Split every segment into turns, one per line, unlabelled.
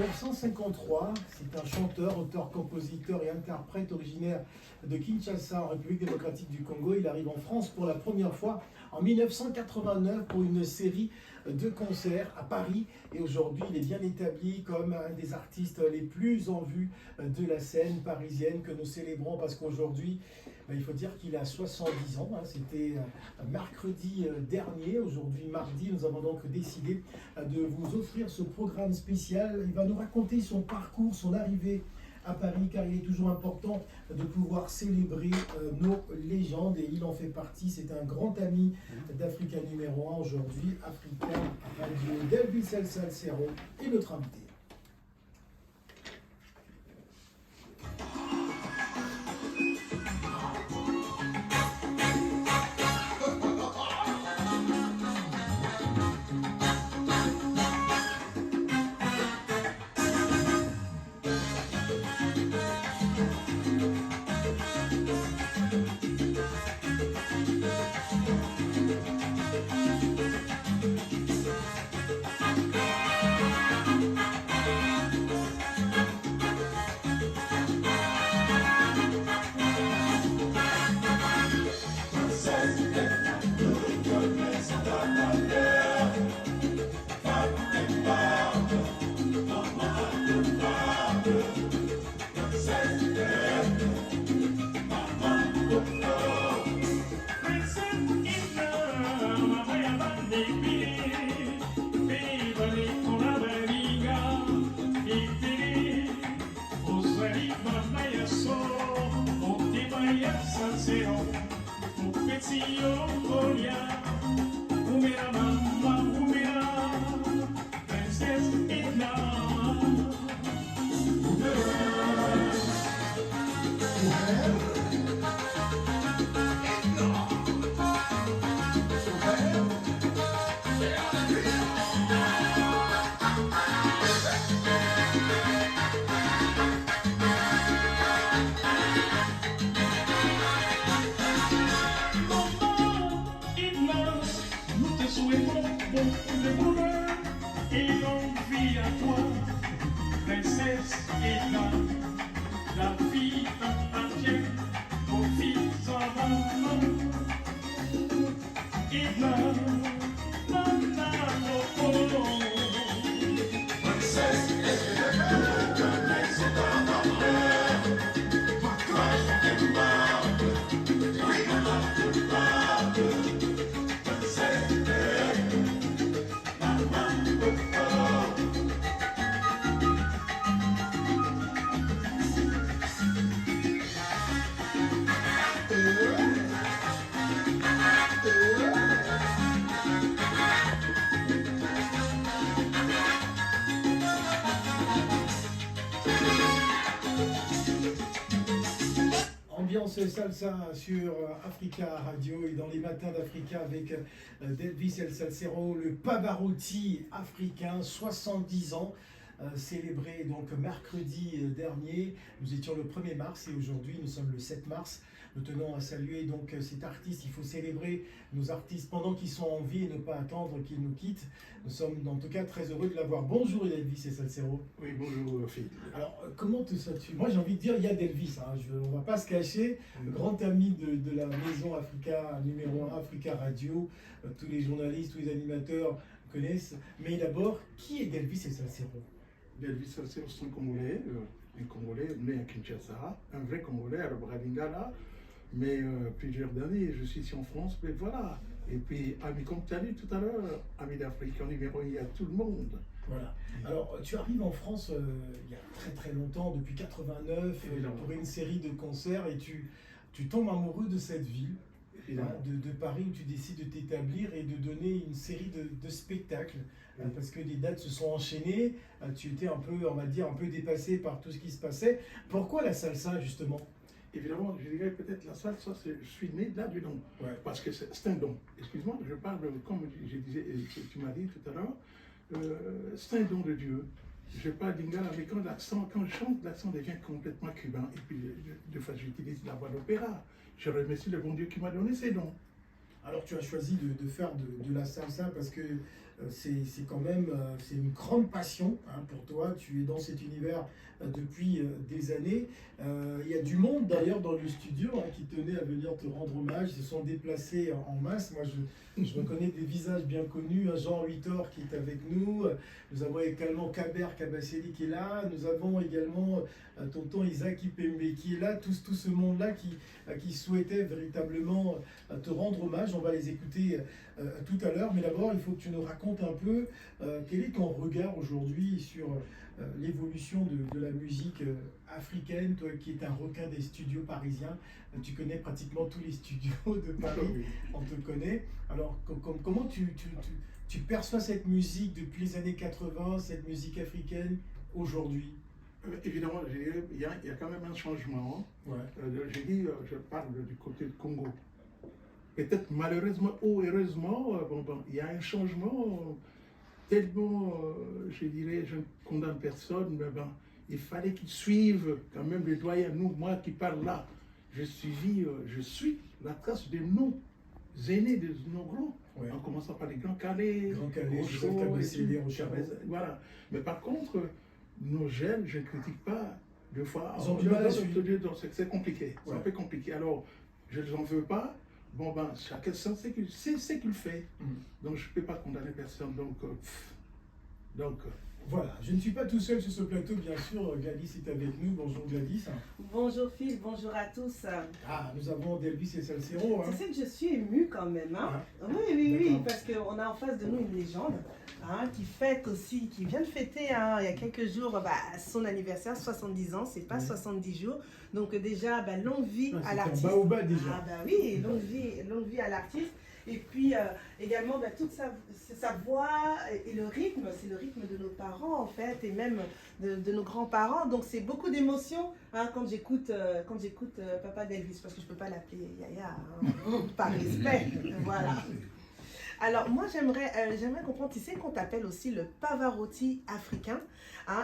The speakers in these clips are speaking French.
1953, c'est un chanteur, auteur, compositeur et interprète originaire de Kinshasa en République démocratique du Congo. Il arrive en France pour la première fois en 1989 pour une série de concerts à Paris. Et aujourd'hui, il est bien établi comme un des artistes les plus en vue de la scène parisienne que nous célébrons parce qu'aujourd'hui, il faut dire qu'il a 70 ans. C'était mercredi dernier. Aujourd'hui, mardi, nous avons donc décidé de vous offrir ce programme spécial. Il va nous raconter son parcours, son arrivée à Paris, car il est toujours important de pouvoir célébrer nos légendes et il en fait partie. C'est un grand ami d'Africa numéro 1 aujourd'hui, Africa Radio. Delvis El Salcero est notre invité. Salsa sur Africa Radio et dans les matins d'Africa avec Delvis El Salcero, le Pavarotti africain, 70 ans, célébré donc mercredi dernier. Nous étions le 1er mars et aujourd'hui nous sommes le 7 mars. Nous tenons à saluer donc cet artiste. Il faut célébrer nos artistes pendant qu'ils sont en vie et ne pas attendre qu'ils nous quittent. Nous sommes en tout cas très heureux de l'avoir. Bonjour Delvis El Salcero.
Oui, bonjour Philippe.
Alors comment te sens-tu? Moi j'ai envie de dire il y a Delvis, on ne va pas se cacher, le grand ami de la maison Africa numéro 1, Africa Radio. Tous les journalistes, tous les animateurs connaissent. Mais d'abord, qui est Delvis El Salcero?
Delvis El Salcero, c'est un Congolais né à Kinshasa, un vrai Congolais à Bradingala. Mais plusieurs années, je suis ici en France, mais voilà. Et puis, ami, comme tu as dit tout à l'heure, ami d'Afrique, en numéro 1, il y a tout le monde.
Voilà. Alors, tu arrives en France il y a très très longtemps, depuis 89, pour une série de concerts, et tu tombes amoureux de cette ville, de Paris, où tu décides de t'établir et de donner une série de spectacles, parce que les dates se sont enchaînées, tu étais un peu, on va dire, un peu dépassé par tout ce qui se passait. Pourquoi la salsa, justement?
Évidemment, je dirais peut-être la salsa, je suis né là du don, parce que c'est un don. Excuse-moi, je parle comme je disais, tu m'as dit tout à l'heure, c'est un don de Dieu. Je parle d'Ingala, mais quand je chante, l'accent devient complètement cubain. Et puis, de fois, j'utilise la voix d'opéra. Je remercie le bon Dieu qui m'a donné ces dons.
Alors, tu as choisi de faire de la salsa parce que c'est quand même c'est une grande passion hein, pour toi. Tu es dans cet univers depuis des années. Il y a du monde d'ailleurs dans le studio hein, qui tenait à venir te rendre hommage. Ils se sont déplacés en masse. Moi, je reconnais des visages bien connus. Hein, Jean Huitor qui est avec nous. Nous avons également Kaber Kabasseli qui est là. Nous avons également tonton Isaac Ipembe qui est là. Tout ce monde-là qui souhaitait véritablement te rendre hommage. On va les écouter tout à l'heure. Mais d'abord, il faut que tu nous racontes un peu quel est ton regard aujourd'hui sur l'évolution de la musique africaine. Toi qui es un requin des studios parisiens, tu connais pratiquement tous les studios de Paris. On te connaît. Alors, comment tu perçois cette musique depuis les années 80, cette musique africaine aujourd'hui?
Évidemment, il y a quand même un changement.
Ouais.
Je parle du côté du Congo. Peut-être malheureusement ou heureusement, il y a un changement tellement, je ne condamne personne, mais il fallait qu'ils suivent quand même les doyens. Nous, moi qui parle là, je suis la trace de nos aînés, de nos grands. Ouais. En commençant par les Grands Calais, voilà. Mais par contre, nos jeunes, je ne critique pas, deux fois, c'est compliqué, c'est un peu compliqué. Alors, je ne les en veux pas. Chacun sait ce qu'il fait. Donc, je ne peux pas condamner personne. Donc,
voilà, je ne suis pas tout seul sur ce plateau, bien sûr. Gladys est avec nous. Bonjour Gladys.
Bonjour Phil, bonjour à tous.
Ah, nous avons Delvis et Salcero.
Tu sais que je suis émue quand même. Hein? Ah. Oui, parce qu'on a en face de nous une légende qui vient de fêter il y a quelques jours son anniversaire, 70 ans, c'est pas 70 jours. Donc déjà, longue vie à l'artiste.
C'est un baobab déjà.
Oui, longue vie à l'artiste. Et puis également toute sa voix et le rythme, c'est le rythme de nos parents en fait, et même de nos grands-parents. Donc c'est beaucoup d'émotions quand j'écoute Papa Delvis, parce que je ne peux pas l'appeler Yaya, par respect. Voilà. Alors moi j'aimerais comprendre, tu sais qu'on t'appelle aussi le Pavarotti africain.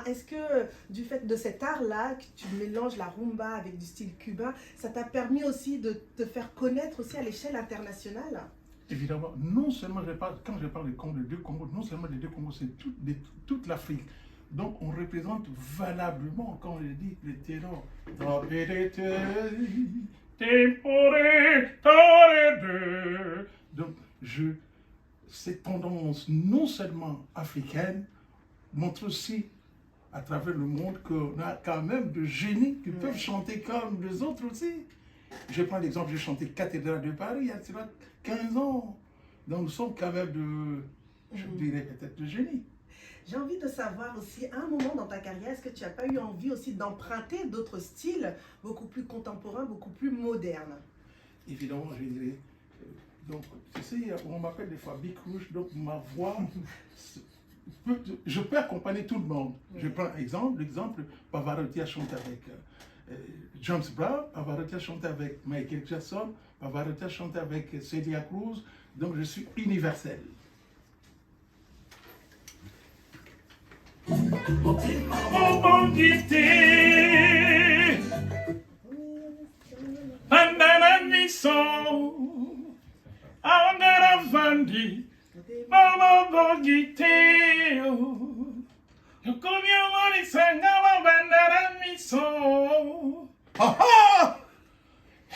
Est-ce que du fait de cet art-là, que tu mélanges la rumba avec du style cubain, ça t'a permis aussi de te faire connaître aussi à l'échelle internationale?
Évidemment, non seulement quand je parle des deux Congos, non seulement les deux Congos, c'est toute l'Afrique. Donc on représente valablement, quand je dis les ténors, donc cette tendance non seulement africaine montre aussi à travers le monde qu'on a quand même de génies qui peuvent chanter comme les autres aussi. Je prends l'exemple, j'ai chanté Cathédrale de Paris il y a 15 ans. Donc nous sommes quand même je dirais peut-être de génie.
J'ai envie de savoir aussi, à un moment dans ta carrière, est-ce que tu n'as pas eu envie aussi d'emprunter d'autres styles beaucoup plus contemporains, beaucoup plus modernes? Évidemment,
je dirais. Donc, tu sais, on m'appelle des fois Big Rouge, donc ma voix, je peux accompagner tout le monde. Je prends l'exemple, Pavarotti a chanté avec James Brown, Pavarotti a chanté avec Michael Jackson, Pavarotti a chanté avec Celia Cruz, donc je suis universel.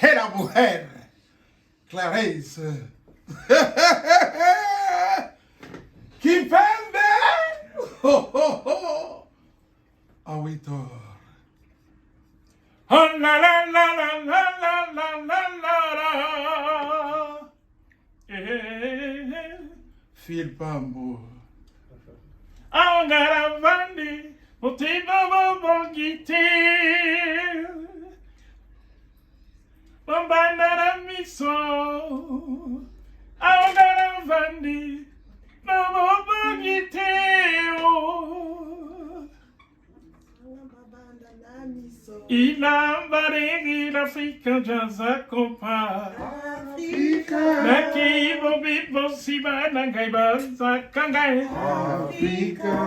¡Es la mujer! Clarice. ¡Kipembe! Awitor. Oh la la la la la la la la la. Phil Pambo. Angaravandi, Motivo Bongiti. Bambandara miso. Angaravandi, Momo Bongiti. Il a barré l'Afrique jazz compas.
Naki bobi bosiba nangai banza kangai.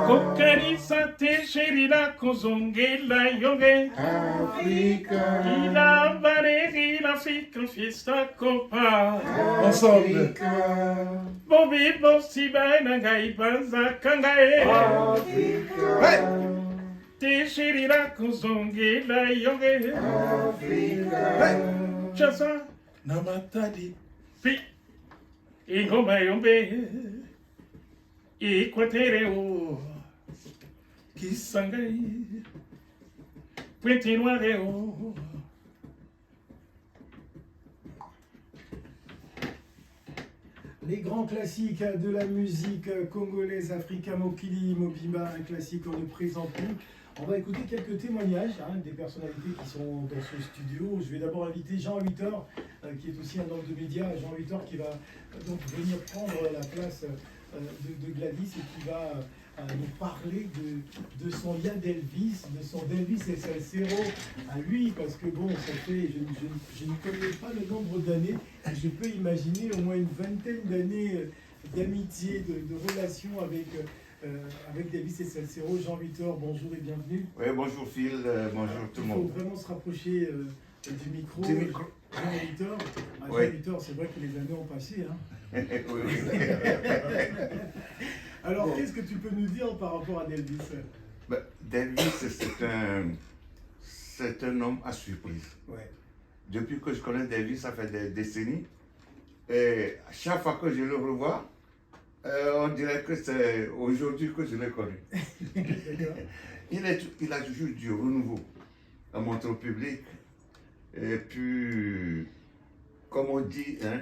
Kokari sate sherida kozongela yonge. Ila bareri l'Afrique fiesta copa. Ensemble. Bobi bosiba nangai banza kangai. Te sherida kozongela yonge. Chasa namatadi. Pi, ingoma yombe, ikwatereo, kisangai, puentinoireo.
Les grands classiques de la musique congolaise, Africa Mokili Mobimba, un classique qu'on ne présente plus. On va écouter quelques témoignages des personnalités qui sont dans ce studio. Je vais d'abord inviter Jean Huitor, qui est aussi un homme de médias. Jean Huitor qui va donc venir prendre la place de Gladys et qui va nous parler de son lien d'Elvis, de son Elvis et Salsero à lui, parce que bon, ça fait, je ne connais pas le nombre d'années, je peux imaginer au moins une vingtaine d'années d'amitié, de relation avec Elvis et Salsero. Jean Huitor, bonjour et bienvenue.
Oui, bonjour Phil, bonjour tout le monde.
Il faut vraiment se rapprocher du micro.
Du micro.
Jean Huitor,
Oui.
Jean Huitor, c'est vrai que les années ont passé. Hein.
Oui.
Alors, qu'est-ce que tu peux nous dire par rapport à Elvis?
Ben, Elvis, c'est un homme à surprise.
Ouais.
Depuis que je connais Elvis, ça fait des décennies. Et chaque fois que je le revois, on dirait que c'est aujourd'hui que je l'ai connu. Il a toujours du renouveau à montrer au public. Et puis, comme on dit, hein,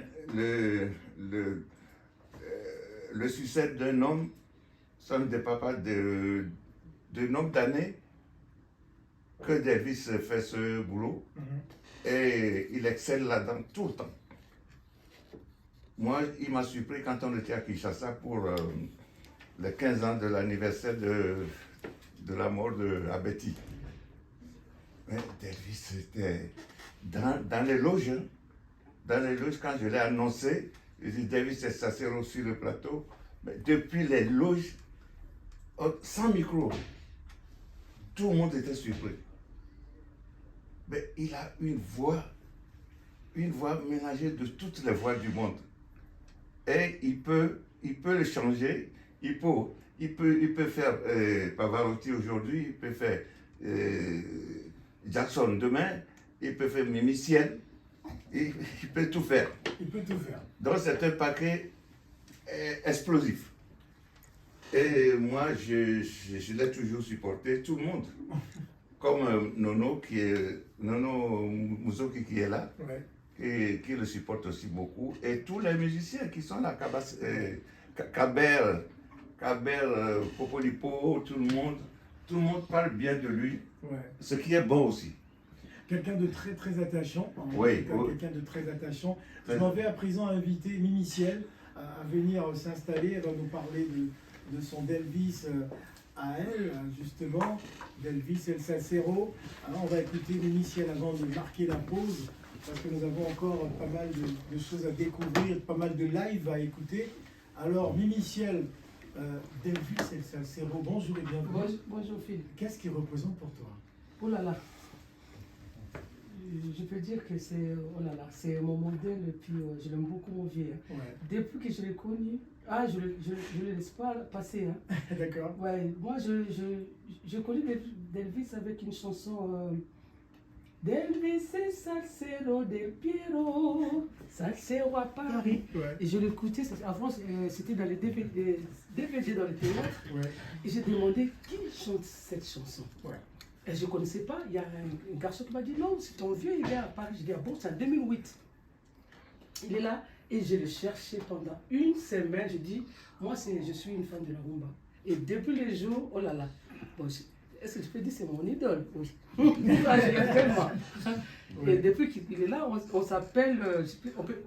le succès d'un homme, ça ne dépend pas de nombre d'années que Elvis fait ce boulot. Et il excelle là-dedans tout le temps. Moi, il m'a surpris quand on était à Kinshasa pour les 15 ans de l'anniversaire de la mort de Abeti. Elvis, c'était dans les loges. Hein. Dans les loges, quand je l'ai annoncé, il dit Elvis est Salsero sur le plateau. Mais depuis les loges, sans micro, tout le monde était surpris. Mais il a une voix mélangée de toutes les voix du monde. Et il peut le changer. Il peut faire Pavarotti aujourd'hui, il peut faire Jackson demain, il peut faire Mimi Ciel, il peut tout faire.
Il peut tout faire.
Donc c'est un paquet explosif. Et moi, je l'ai toujours supporté, tout le monde. Comme Nono Muzoki qui est là,
Ouais.
et qui le supporte aussi beaucoup. Et tous les musiciens qui sont là, Kaber, Popolipo, tout le monde parle bien de lui,
Ouais.
ce qui est bon aussi.
Quelqu'un de très très attachant.
Oui, oui.
Quelqu'un de très attachant. Je m'en vais à présent inviter Mimi Ciel à venir s'installer. Elle va nous parler de son Elvis à elle, justement, d'Elvis El Salsero. Alors on va écouter Mimi Ciel avant de marquer la pause, parce que nous avons encore pas mal de choses à découvrir, pas mal de live à écouter. Alors Mimi Ciel, d'Elvis El Salsero, bonjour et bienvenue.
Bonjour Phil.
Qu'est-ce qu'il représente pour toi?
Oh là là. Je peux dire que c'est c'est mon modèle et puis je l'aime beaucoup mon vieux.
Ouais.
Depuis que je l'ai connu, je ne le laisse pas passer. Hein.
D'accord.
Ouais, moi je connais d'Elvis avec une chanson d'Elvis et Salsero del Piero, Salsero à Paris.
Ouais.
Et je l'écoutais, avant c'était dans les DVD dans le théâtre.
Ouais.
Et j'ai demandé qui chante cette chanson.
Ouais.
Et je ne connaissais pas. Il y a un garçon qui m'a dit non, c'est ton vieux, il est à Paris. Je dis ah bon, c'est en 2008. Il est là et je l'ai cherché pendant une semaine. Je dis, moi je suis une fan de la rumba. Et depuis les jours, oh là là. Bon, est-ce que je peux dire c'est mon idole? Oui. Je l'aime tellement. Et depuis qu'il est là, on s'appelle.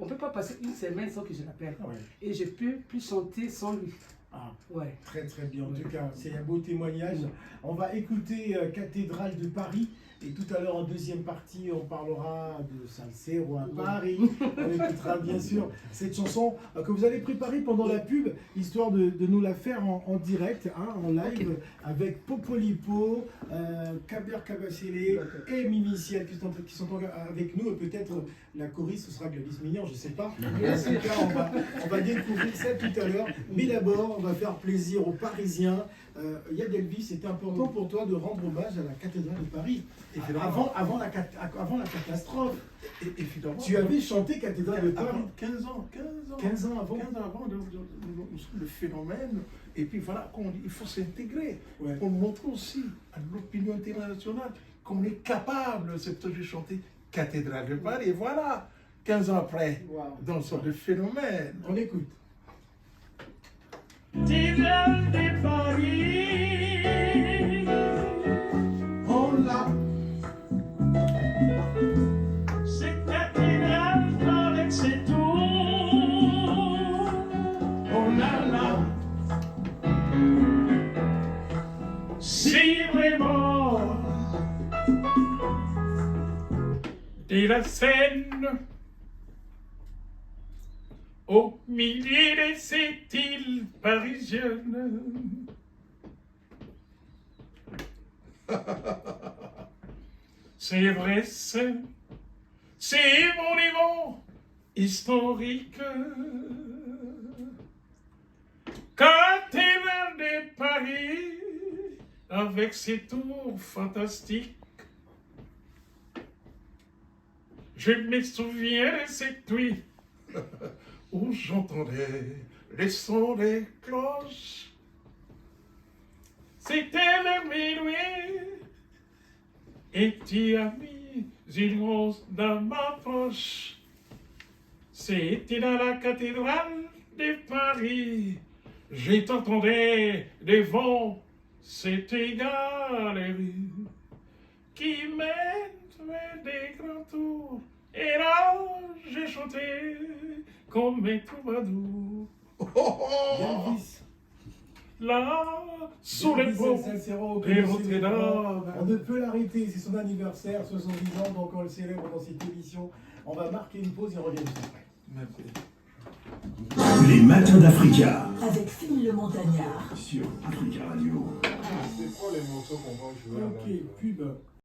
On peut pas passer une semaine sans que je l'appelle.
Ouais.
Et je peux plus chanter sans lui.
Ah,
Ouais.
très très bien. En tout cas, c'est un beau témoignage. On va écouter Cathédrale de Paris. Et tout à l'heure, en deuxième partie, on parlera de Salsero à Paris. On écoutera bien sûr cette chanson que vous allez préparer pendant la pub, histoire de nous la faire en direct, hein, en live, avec Popolipo, Kaber Kabachele et Mimi Ciel qui sont avec nous. Et peut-être la choriste, ce sera Gladys Mignon, je ne sais pas. Mais en tout cas, on va découvrir ça tout à l'heure. Mais d'abord, on va faire plaisir aux Parisiens. Yad Elvis, c'était important pour toi de rendre hommage à la cathédrale de Paris. Avant la catastrophe.
Évidemment.
Tu avais chanté Cathédrale de Paris.
15 ans.
15 ans avant.
15 ans avant le phénomène. Et puis voilà, il faut s'intégrer.
Ouais.
On montre aussi à l'opinion internationale qu'on est capable, c'est pour ça que j'ai chanté Cathédrale de Paris. Et voilà, 15 ans après,
Wow.
dans ce sorte de phénomène.
On écoute.
Cathédrale de Paris,
On l'a.
c'est cathédrale avec ses tours.
On l'a là.
Si vraiment de la Seine, au milieu de cette île parisienne, c'est vrai, c'est monument historique. Cathédrale de Paris, avec ses tours fantastiques. Je me souviens de cette nuit où j'entendais les sons des cloches. C'était le minuit et tu as mis une rose dans ma poche. C'était dans la cathédrale de Paris. Je t'entendais devant cette galerie qui mène des grands tours. Et là, j'ai chanté comme un troubadour.
Elvis.
Là, sous les
Elvis
ponts
Salsero,
de
comme c'est
Notre-Dame.
On ne peut l'arrêter, c'est son anniversaire, 70 ans, donc on le célèbre dans cette émission. On va marquer une pause et on revient juste après.
Merci.
Les matins d'Africa
Avec Phil le Montagnard.
sur Africa Radio.
Ok, pub.